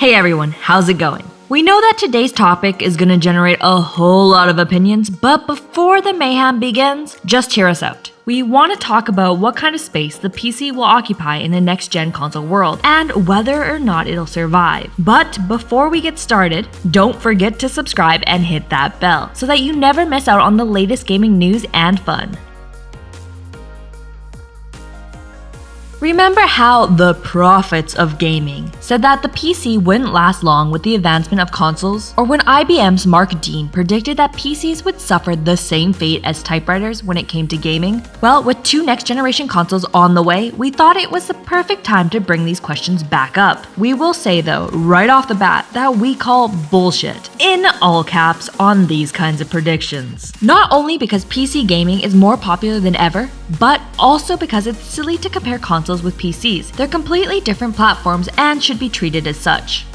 Hey everyone, how's it going? We know that today's topic is going to generate a whole lot of opinions, but before the mayhem begins, just hear us out. We want to talk about what kind of space the PC will occupy in the next-gen console world and whether or not it'll survive. But before we get started, don't forget to subscribe and hit that bell so that you never miss out on the latest gaming news and fun. Remember how the prophets of gaming said that the PC wouldn't last long with the advancement of consoles? Or when IBM's Mark Dean predicted that PCs would suffer the same fate as typewriters when it came to gaming? Well, with two next-generation consoles on the way, we thought it was the perfect time to bring these questions back up. We will say though, right off the bat, that we call bullshit, in all caps, on these kinds of predictions. Not only because PC gaming is more popular than ever, but also because it's silly to compare consoles with PCs. They're completely different platforms and should be treated as such.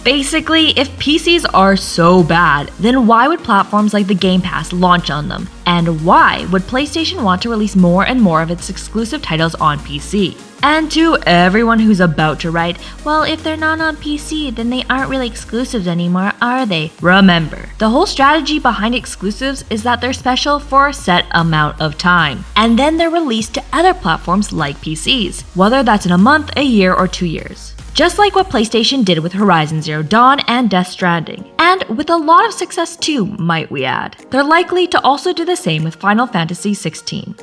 Basically, if PCs are so bad, then why would platforms like the Game Pass launch on them? And why would PlayStation want to release more and more of its exclusive titles on PC? And to everyone who's about to write, well, if they're not on PC, then they aren't really exclusives anymore, are they? Remember, the whole strategy behind exclusives is that they're special for a set amount of time, and then they're released to other platforms like PCs, whether that's in a month, a year, or 2 years. Just like what PlayStation did with Horizon Zero Dawn and Death Stranding, and with a lot of success too, might we add. They're likely to also do the same with Final Fantasy XVI.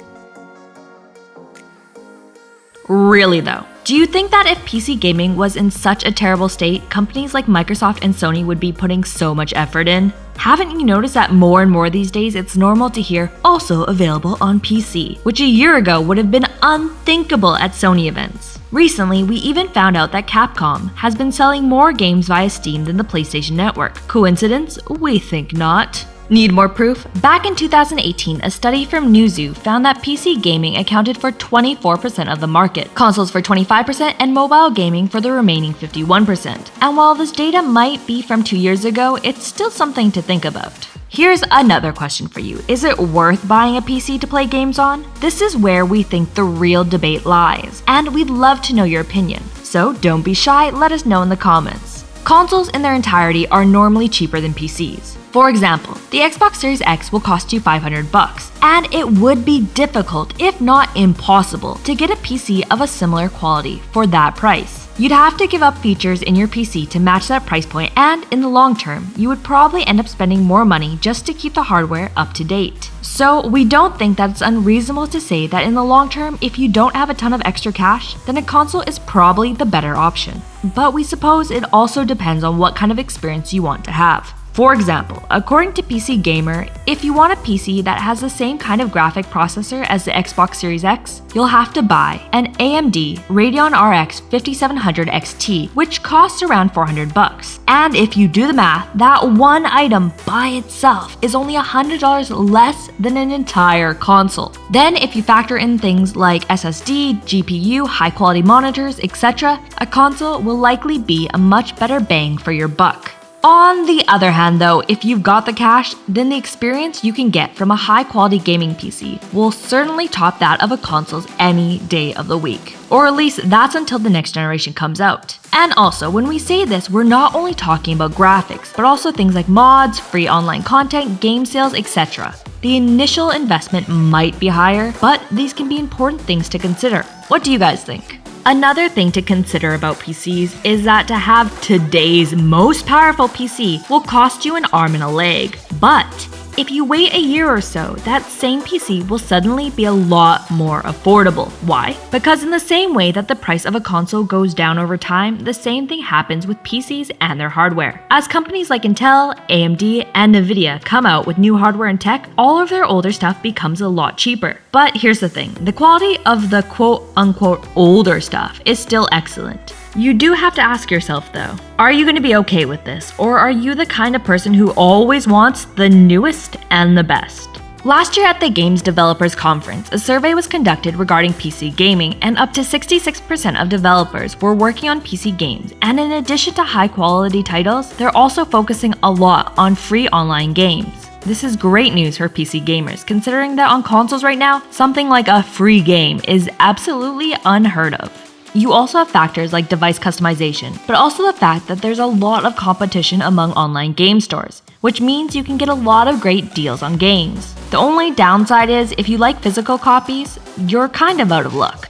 Really though, do you think that if PC gaming was in such a terrible state, companies like Microsoft and Sony would be putting so much effort in? Haven't you noticed that more and more these days it's normal to hear also available on PC, which a year ago would have been unthinkable at Sony events? Recently, we even found out that Capcom has been selling more games via Steam than the PlayStation Network. Coincidence? We think not. Need more proof? Back in 2018, a study from Newzoo found that PC gaming accounted for 24% of the market, consoles for 25%, and mobile gaming for the remaining 51%. And while this data might be from 2 years ago, it's still something to think about. Here's another question for you. Is it worth buying a PC to play games on? This is where we think the real debate lies, and we'd love to know your opinion. So don't be shy, let us know in the comments. Consoles in their entirety are normally cheaper than PCs. For example, the Xbox Series X will cost you $500, and it would be difficult, if not impossible, to get a PC of a similar quality for that price. You'd have to give up features in your PC to match that price point, and in the long term, you would probably end up spending more money just to keep the hardware up to date. So we don't think that it's unreasonable to say that in the long term, if you don't have a ton of extra cash, then a console is probably the better option. But we suppose it also depends on what kind of experience you want to have. For example, according to PC Gamer, if you want a PC that has the same kind of graphic processor as the Xbox Series X, you'll have to buy an AMD Radeon RX 5700 XT, which costs around $400. And if you do the math, that one item by itself is only $100 less than an entire console. Then if you factor in things like SSD, GPU, high-quality monitors, etc., a console will likely be a much better bang for your buck. On the other hand though, if you've got the cash, then the experience you can get from a high-quality gaming PC will certainly top that of a console's any day of the week. Or at least that's until the next generation comes out. And also, when we say this, we're not only talking about graphics, but also things like mods, free online content, game sales, etc. The initial investment might be higher, but these can be important things to consider. What do you guys think? Another thing to consider about PCs is that to have today's most powerful PC will cost you an arm and a leg. But if you wait a year or so, that same PC will suddenly be a lot more affordable. Why? Because in the same way that the price of a console goes down over time, the same thing happens with PCs and their hardware. As companies like Intel, AMD, and Nvidia come out with new hardware and tech, all of their older stuff becomes a lot cheaper. But here's the thing, the quality of the quote-unquote older stuff is still excellent. You do have to ask yourself though, are you going to be okay with this? Or are you the kind of person who always wants the newest and the best? Last year at the Games Developers Conference, a survey was conducted regarding PC gaming, and up to 66% of developers were working on PC games. And in addition to high-quality titles, they're also focusing a lot on free online games. This is great news for PC gamers, considering that on consoles right now, something like a free game is absolutely unheard of. You also have factors like device customization, but also the fact that there's a lot of competition among online game stores, which means you can get a lot of great deals on games. The only downside is if you like physical copies, you're kind of out of luck.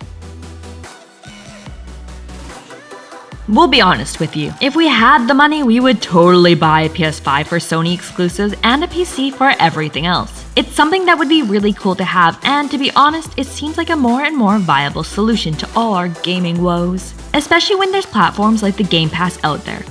We'll be honest with you, if we had the money, we would totally buy a PS5 for Sony exclusives and a PC for everything else. It's something that would be really cool to have, and to be honest, it seems like a more and more viable solution to all our gaming woes, especially when there's platforms like the Game Pass out there.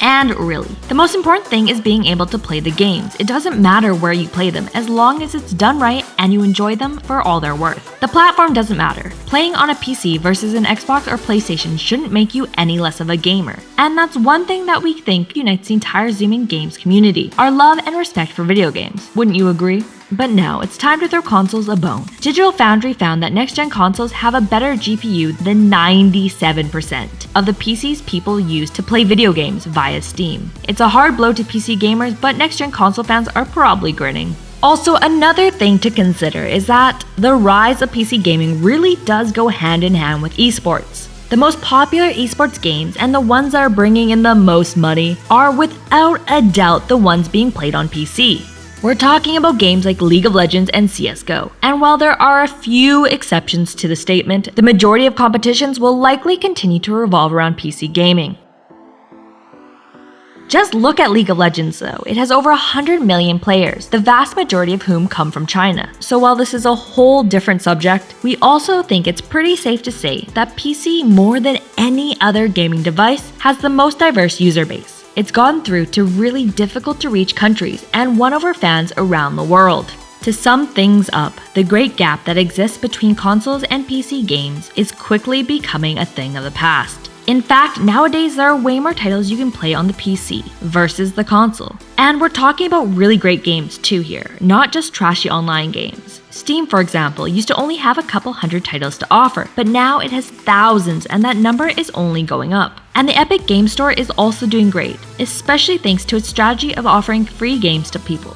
And really, the most important thing is being able to play the games. It doesn't matter where you play them, as long as it's done right and you enjoy them for all they're worth. The platform doesn't matter. Playing on a PC versus an Xbox or PlayStation shouldn't make you any less of a gamer. And that's one thing that we think unites the entire Zoomin Games community, our love and respect for video games. Wouldn't you agree? But now it's time to throw consoles a bone. Digital Foundry found that next-gen consoles have a better GPU than 97% of the PCs people use to play video games via Steam. It's a hard blow to PC gamers, but next-gen console fans are probably grinning. Also, another thing to consider is that the rise of PC gaming really does go hand in hand with esports. The most popular esports games and the ones that are bringing in the most money are without a doubt the ones being played on PC. We're talking about games like League of Legends and CSGO. And while there are a few exceptions to the statement, the majority of competitions will likely continue to revolve around PC gaming. Just look at League of Legends though. It has over 100 million players, the vast majority of whom come from China. So while this is a whole different subject, we also think it's pretty safe to say that PC, more than any other gaming device, has the most diverse user base. It's gone through to really difficult to reach countries and won over fans around the world. To sum things up, the great gap that exists between consoles and PC games is quickly becoming a thing of the past. In fact, nowadays there are way more titles you can play on the PC versus the console. And we're talking about really great games too here, not just trashy online games. Steam, for example, used to only have a couple hundred titles to offer, but now it has thousands, and that number is only going up. And the Epic Game Store is also doing great, especially thanks to its strategy of offering free games to people.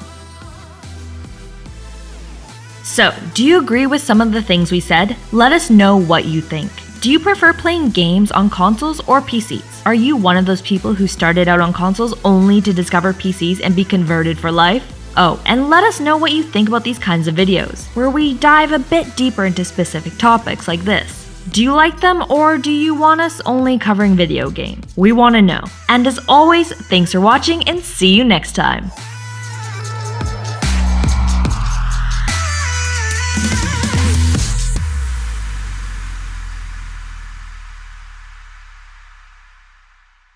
So, do you agree with some of the things we said? Let us know what you think. Do you prefer playing games on consoles or PCs? Are you one of those people who started out on consoles only to discover PCs and be converted for life? Oh, and let us know what you think about these kinds of videos, where we dive a bit deeper into specific topics like this. Do you like them, or do you want us only covering video games? We want to know. And as always, thanks for watching and see you next time.